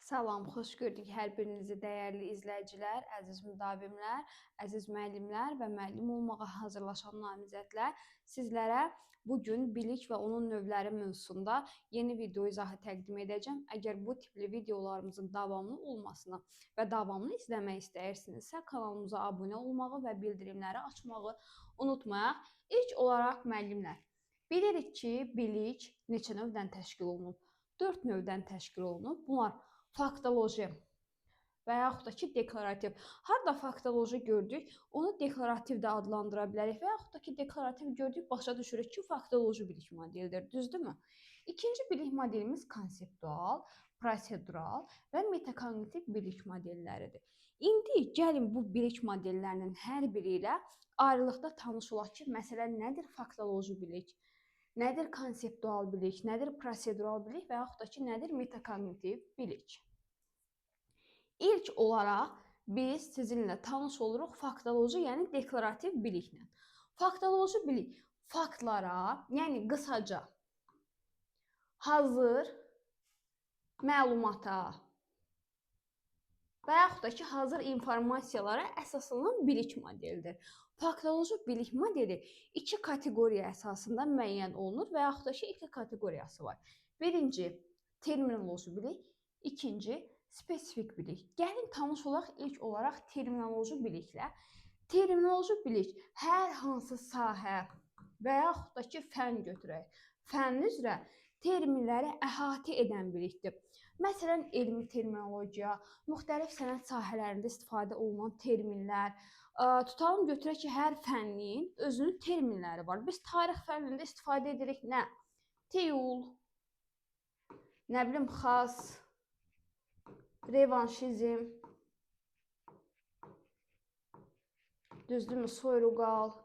Salam, xoş gördük hər birinizi dəyərli izləyicilər, əziz müdavimlər, əziz müəllimlər və müəllim olmağa hazırlaşan namizədlər. Sizlərə bu gün bilik və onun növləri mövzusunda yeni video izahı təqdim edəcəm. Əgər bu tipli videolarımızın davamlı olmasını və davamlı izləmək istəyirsinizsə, kanalımıza abunə olmağı və bildirimləri açmağı unutmayaq. İlk olaraq müəllimlər, bilirik ki, bilik neçə növdən təşkil olunub? 4 növdən təşkil olunub. Bunlar faktoloji və yaxud da ki, deklarativ. Harada faktoloji gördük, onu deklarativ də adlandıra bilərik və yaxud da ki, deklarativ gördük, başa düşürük ki, faktoloji bilik modelidir, düzdürmü? İkinci bilik modelimiz konseptual, prosedural və metakognitiv bilik modelləridir. İndi gəlin bu bilik modellərinin hər biri ilə ayrılıqda tanış olaq ki, məsələn, nədir faktoloji bilik? Nədir konseptual bilik, nədir prosedural bilik və yaxud da ki, nədir metakognitiv bilik? İlk olaraq biz sizinlə tanış oluruq faktoloji, yəni deklarativ biliklə. Faktoloji bilik faktlara, yəni qısaca hazır məlumata və yaxud da ki, hazır informasiyalara əsaslanan bilik modelidir. Faktoloji bilik modeli iki kateqoriya əsasında müəyyən olunur və yaxud da ki, iki kateqoriyası var. Birinci, terminoloji bilik, ikinci, spesifik bilik. Gəlin tanış olaq ilk olaraq terminoloji biliklə. Terminoloji bilik hər hansı sahə və yaxud da ki, fənn götürək. Fənn üzrə terminləri əhatə edən bilikdir. Məsələn, elmi terminologiya, müxtəlif sənət sahələrində istifadə olunan terminlər. Tutalım, götürək ki, hər fənnin özünün terminləri var. Biz tarix fənnində istifadə edirik nə? Teol, nə bilim, xas, revanşizm, düzdürmü, soyruqal,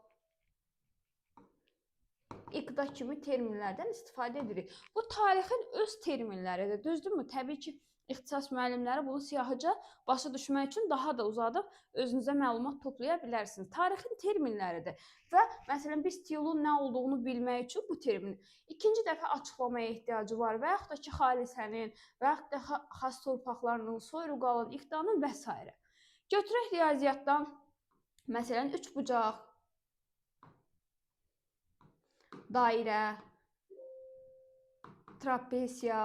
iqda kimi terminlərdən istifadə edirik. Bu tarixin öz terminləridir, düzdürmü? Təbii ki, ixtisas müəllimləri bunu siyahıca başa düşmək üçün daha da uzadıb özünüzə məlumat toplaya bilərsiniz. Tarixin terminləridir və məsələn biz teolun nə olduğunu bilmək üçün bu termini ikinci dəfə açıqlamaya ehtiyacı var və yaxud da ki, xalisənin və yaxud da xas torpaqlarının, soyruqalın, iqdanın və s. Götürək riyaziyyatdan məsələn üçbucaq, dairə, trapesiya.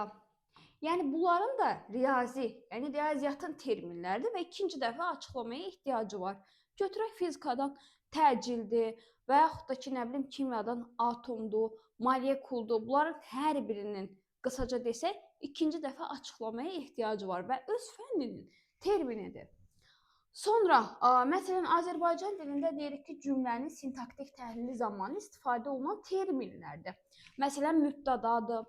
Yəni bunların da riyaziyyatın terminləridir və ikinci dəfə açıqlamaya ehtiyacı var. Götürək fizikadan təcildir və yaxud da ki, nə bilim, kimyadan atomdur, molekuldur. Bunların hər birinin qısaca desək, ikinci dəfə açıqlamaya ehtiyacı var və öz fənninin terminidir. Sonra, məsələn, Azərbaycan dilində deyirik ki, cümlənin sintaktik təhlili zamanı istifadə olunan terminlərdir. Məsələn, mübtədadır,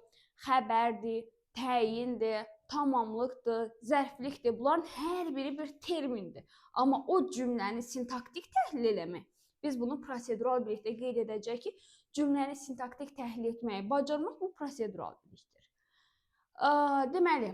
xəbərdir, təyindir, tamamlıqdır, zərflikdir. Bunların hər biri bir termindir. Amma o cümləni sintaktik təhlil eləmək, biz bunu prosedural bilikdə qeyd edəcək ki, cümləni sintaktik təhlil etməyi bacarmaq bu prosedural bilikdir. Deməli,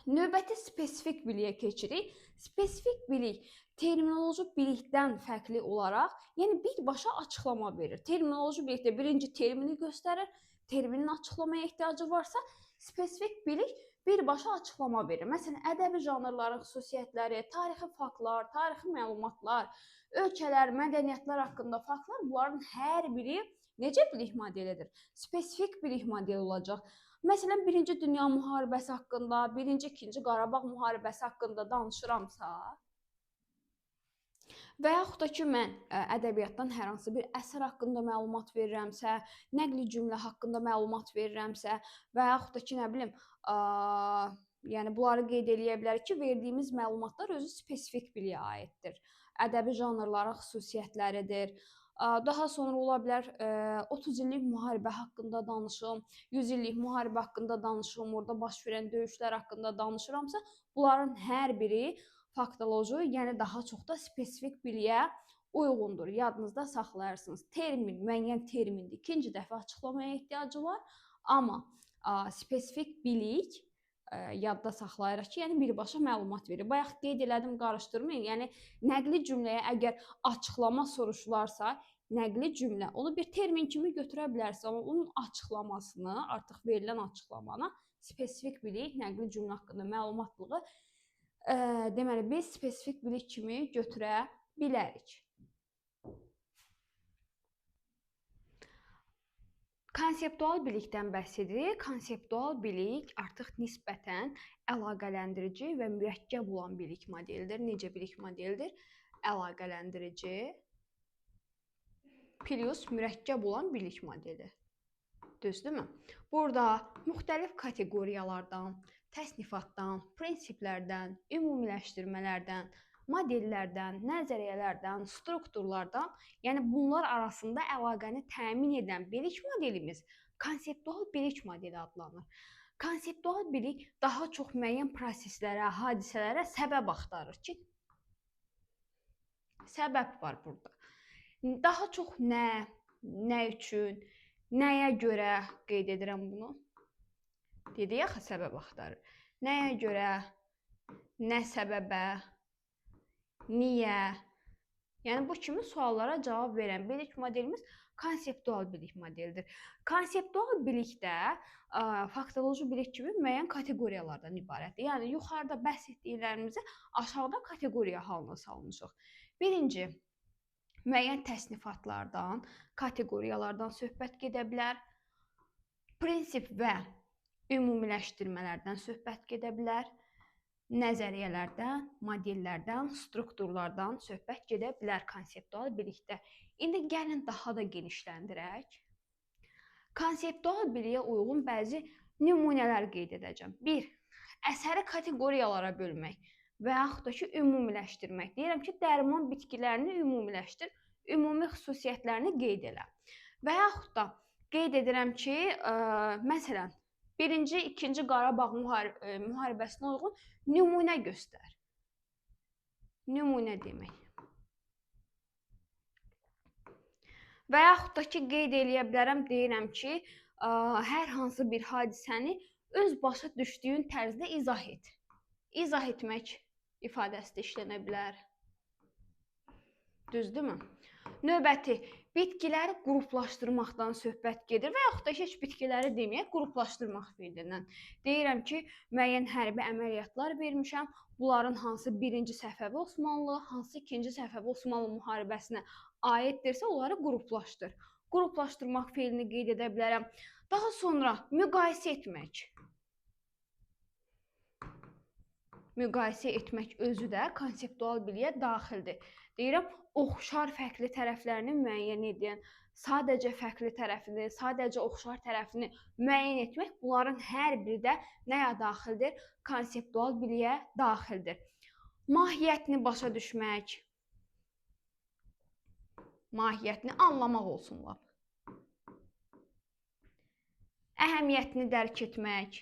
növbəti spesifik biliyə keçirik. Spesifik bilik terminoloji bilikdən fərqli olaraq, yəni birbaşa açıqlama verir. Terminoloji bilikdə birinci termini göstərir, terminin açıqlamaya ehtiyacı varsa, spesifik bilik birbaşa açıqlama verir. Məsələn, ədəbi janrların xüsusiyyətləri, tarixi faktlar, tarixi məlumatlar, ölkələr, mədəniyyətlər haqqında faktlar, bunların hər biri necə bilik modelidir? Spesifik bilik modeli olacaq. Məsələn, 1-ci Dünya müharibəsi haqqında, 1-ci, 2-ci Qarabağ müharibəsi haqqında danışıramsa və yaxud da ki, mən ədəbiyyatdan hər hansı bir əsər haqqında məlumat verirəmsə, nəqli cümlə haqqında məlumat verirəmsə və yaxud da ki, nə bilim, yəni bunları qeyd eləyə bilərik ki, verdiyimiz məlumatlar özü spesifik biliyə aiddir. Ədəbi janrların xüsusiyyətləridir. Daha sonra ola bilər 30 illik müharibə haqqında danışım, 100 illik müharibə haqqında danışım, orada baş verən döyüşlər haqqında danışıramsa, bunların hər biri faktoloji, yəni daha çox da spesifik biliyə uyğundur. Yadınızda saxlayarsınız. Termin, müəyyən termindir. İkinci dəfə açıqlamaya ehtiyacı var, amma spesifik bilik yadda saxlayırıq ki, yəni birbaşa məlumat verir. Bayaq qeyd elədim, qarışdırmayın. Yəni nəqli cümləyə əgər açıqlama soruşularsa, nəqli cümlə, onu bir termin kimi götürə bilərsiniz, amma onun açıqlamasını, artıq verilən açıqlamanı spesifik bilik, nəqli cümlə haqqında məlumatlığı deməli biz spesifik bilik kimi götürə bilərik. Konseptual bilikdən bəhs edirik. Konseptual bilik artıq nisbətən əlaqələndirici və mürəkkəb olan bilik modelidir. Necə bilik modelidir? Əlaqələndirici plus mürəkkəb olan bilik modeli. Düzdürmü? Burada müxtəlif kateqoriyalardan, təsnifatdan, prinsiplərdən, ümumiləşdirmələrdən, modellərdən, nəzəriyyələrdən, strukturlardan, yəni bunlar arasında əlaqəni təmin edən bilik modelimiz konseptual bilik modeli adlanır. Konseptual bilik daha çox müəyyən proseslərə, hadisələrə səbəb axtarır ki, səbəb var burada. Daha çox nə üçün, nəyə görə qeyd edirəm bunu? Dedik axı səbəb axtarır. Nəyə görə, nə səbəbə, niyə? Yəni bu kimi suallara cavab verən bilik modelimiz konseptual bilik modelidir. Konseptual bilikdə faktoloji bilik kimi müəyyən kateqoriyalardan ibarətdir. Yəni yuxarıda bəhs etdiklərimizi aşağıda kateqoriya halına salmışıq. Birinci, müəyyən təsnifatlardan, kateqoriyalardan söhbət gedə bilər. Prinsip və ümumiləşdirmələrdən söhbət gedə bilər. Nəzəriyyələrdən, modellərdən, strukturlardan söhbət gedə bilər konseptual bilikdə. İndi gəlin daha da genişləndirək. Konseptual biliyə uyğun bəzi nümunələr qeyd edəcəm. 1. Əsəri kateqoriyalara bölmək və yaxud da ki, ümumiləşdirmək. Deyirəm ki, dərman bitkilərini ümumiləşdir, ümumi xüsusiyyətlərini qeyd elə. Və yaxud da qeyd edirəm ki, məsələn, 1-ci, 2-ci Qarabağ müharibəsinə uyğun nümunə göstər. Nümunə demək. Və yaxud da ki, qeyd eləyə bilərəm, deyirəm ki, hər hansı bir hadisəni öz başa düşdüyün tərzdə izah et. İzah etmək ifadəsi də işlənə bilər. Düzdürmü? Növbəti, bitkiləri qruplaşdırmaqdan söhbət gedir və yaxud da heç bitkiləri deməyək, qruplaşdırmaq fiilindən. Deyirəm ki, müəyyən hərbi əməliyyatlar vermişəm. Bunların hansı 1-ci Səfəvi Osmanlı, hansı 2-ci Səfəvi Osmanlı müharibəsinə aiddirsə, onları qruplaşdır. Qruplaşdırmaq fiilini qeyd edə bilərəm. Daha sonra müqayisə etmək. Müqayisə etmək özü də konseptual biliyə daxildir. Deyirəm, oxşar fərqli tərəflərini müəyyən edən, sadəcə fərqli tərəfini, sadəcə oxşar tərəfini müəyyən etmək, bunların hər biri də nəyə daxildir? Konseptual biliyə daxildir. Mahiyyətini başa düşmək, mahiyyətini anlamaq olsunlar. Əhəmiyyətini dərk etmək.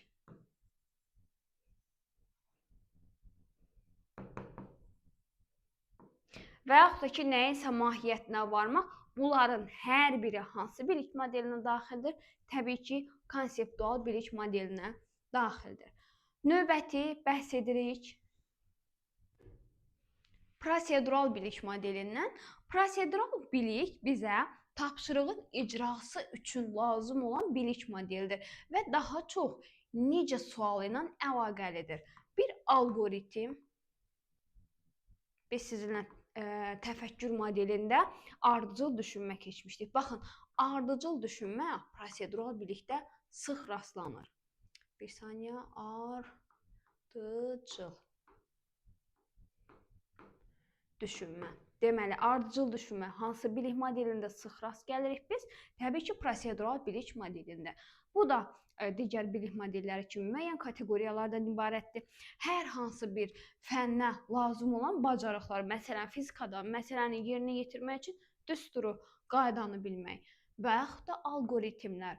Və yaxud da ki, nəyinsə mahiyyətinə varmaq, bunların hər biri hansı bilik modelinə daxildir? Təbii ki, konseptual bilik modelinə daxildir. Növbəti bəhs edirik prosedural bilik modelindən. Prosedural bilik bizə tapşırığın icrası üçün lazım olan bilik modelidir və daha çox necə sualı ilə əlaqəlidir. Bir alqoritm, biz sizinlə təfəkkür modelində ardıcıl düşünmə keçmişdik. Baxın, ardıcıl düşünmə prosedural bilikdə sıx rastlanır. Bir saniyə, ardıcıl düşünmə. Deməli, ardıcıl düşünmə hansı bilik modelində sıx rast gəlirik biz? Təbii ki, prosedural bilik modelində. Bu da digər bilik modelləri kimi müəyyən kateqoriyalardan ibarətdir. Hər hansı bir fənnə lazım olan bacarıqlar, məsələn, fizikada məsələni yerinə yetirmək üçün düsturu, qaydanı bilmək və yaxud da alqoritmlər.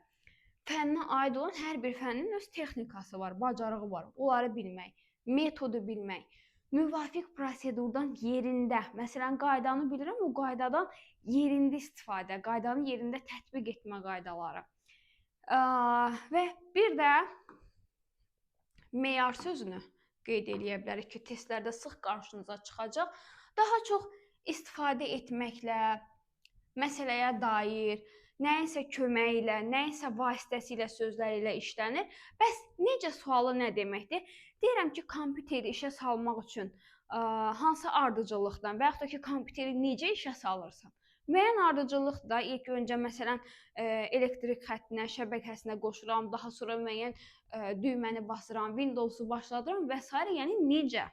Fənnə aid olan hər bir fənnin öz texnikası var, bacarığı var, onları bilmək, metodu bilmək. Müvafiq prosedurdan yerində, məsələn, qaydanı bilirəm, o qaydadan yerində istifadə, qaydanı yerində tətbiq etmə qaydaları. Və bir də meyar sözünü qeyd eləyə bilərik ki, testlərdə sıx qarşınıza çıxacaq. Daha çox istifadə etməklə, məsələyə dair, nəyinsə köməyi ilə, nəyinsə vasitəsilə sözlər ilə işlənir. Bəs necə sualı nə deməkdir? Deyirəm ki, kompüteri işə salmaq üçün hansı ardıcıllıqdan və yaxud da ki, kompüteri necə işə salırsan? Müəyyən ardıcıllıq da ilk öncə məsələn elektrik xəttinə, şəbəkəsinə qoşuram, daha sonra müəyyən düyməni basıram, Windows'u başladıram və s. Yəni necə?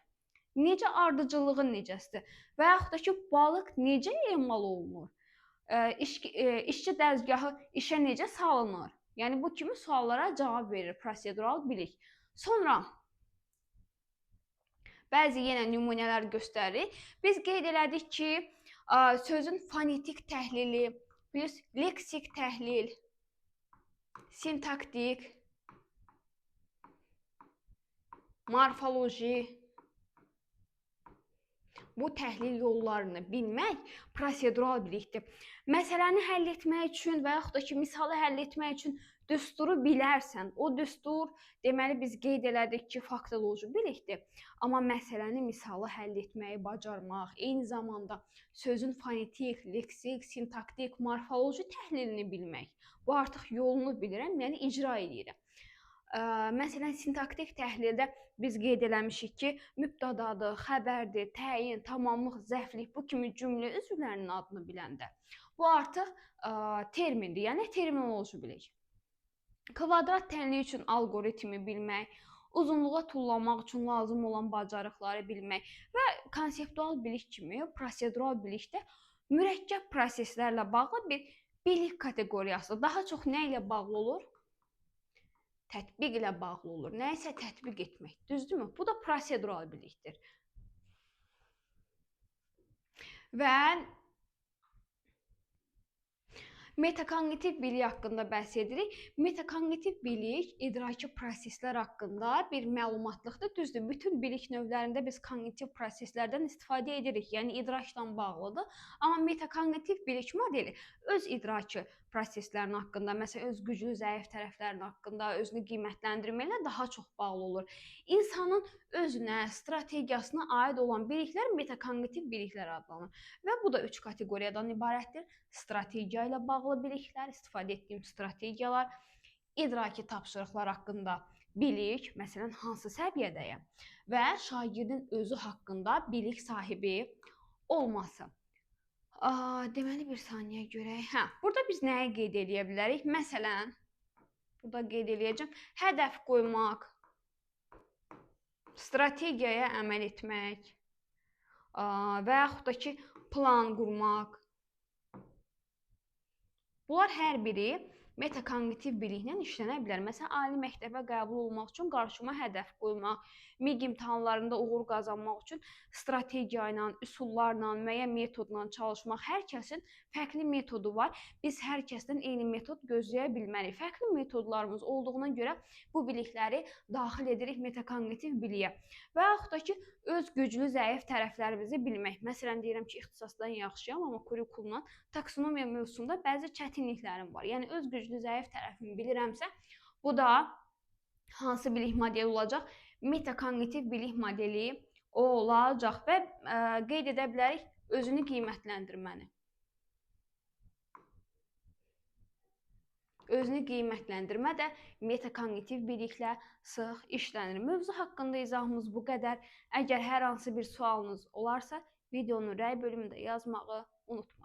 Necə ardıcıllığı necəsidir? Və yaxud da ki, balıq necə emal olunur? İşçi dəzgahı işə necə salınır? Yəni bu kimi suallara cavab verir prosedural bilik. Sonra bəzi yenə nümunələr göstəririk. Biz qeyd elədik ki, sözün fonetik təhlili, biz leksik təhlil, sintaktik, morfoloji, bu təhlil yollarını bilmək prosedural bilikdir. Məsələni həll etmək üçün və yaxud da ki, misalı həll etmək üçün düsturu bilərsən. O düstur, deməli biz qeyd elədik ki, faktoloji bilikdir. Amma məsələni misalı həll etməyi bacarmaq, eyni zamanda sözün fonetik, leksik, sintaktik, morfoloji təhlilini bilmək. Bu artıq yolunu bilirəm, yəni icra edirəm. Məsələn, sintaktik təhlildə biz qeyd eləmişik ki, mübtədadır, xəbərdir, təyin, tamamlıq, zəiflik bu kimi cümlə üzvlərinin adını biləndə. Bu artıq termindir, yəni terminoloji bilik. Kvadrat tənliyi üçün algoritmi bilmək, uzunluğa tullamaq üçün lazım olan bacarıqları bilmək və konseptual bilik kimi prosedural bilikdə mürəkkəb proseslərlə bağlı bir bilik kateqoriyası. Daha çox nə ilə bağlı olur? Tətbiq ilə bağlı olur. Nəyisə tətbiq etmək, düzdürmü? Bu da prosedural bilikdir. Və metakognitiv bilik haqqında bəhs edirik. Metakognitiv bilik idraki proseslər haqqında bir məlumatlıqdır. Düzdür, bütün bilik növlərində biz kognitiv proseslərdən istifadə edirik, yəni idrakla bağlıdır. Amma metakognitiv bilik modeli öz idraki proseslərin haqqında, məsələn, öz güclü, zəif tərəflərin haqqında, özünü qiymətləndirməklə daha çox bağlı olur. İnsanın özünə, strategiyasına aid olan biliklər metakognitiv biliklər adlanır. Və bu da 3 kateqoriyadan ibarətdir. Strategiya ilə bağlı biliklər, istifadə etdiyim strategiyalar, idraki tapşırıqlar haqqında bilik, məsələn, hansı səviyyədəyəm və şagirdin özü haqqında bilik sahibi olması. Deməli, bir saniyə görək. Burada biz nəyi qeyd edə bilərik? Məsələn, burada qeyd edəcəm, hədəf qoymaq, strategiyaya əməl etmək və yaxud da ki, plan qurmaq. Bunlar hər biri metakognitiv biliklə işlənə bilər. Məsələn, ali məktəbə qəbul olmaq üçün qarşıma hədəf qoymaq, MİQ imtahanlarında uğur qazanmaq üçün strategiya ilə, üsullarla, müəyyən metodla çalışmaq. Hər kəsin fərqli metodu var. Biz hər kəsdən eyni metod gözləyə bilmərik. Fərqli metodlarımız olduğuna görə bu bilikləri daxil edirik metakognitiv biliyə. Və yaxud da ki, öz güclü, zəif tərəflərimizi bilmək. Məsələn, deyirəm ki, ixtisasdan yaxşıyam, amma kurikulumla taksonomiya mövzusunda bəzi çətinliklərim var. Yəni, öz güclü, zəif tərəfimi bilirəmsə, bu da hansı bilik modeli olacaq? Metakognitiv bilik modeli olacaq və qeyd edə bilərik özünü qiymətləndirməni. Özünü qiymətləndirmə də metakognitiv biliklə sıx işlənir. Mövzu haqqında izahımız bu qədər. Əgər hər hansı bir sualınız olarsa, videonun rəy bölümündə yazmağı unutmayın.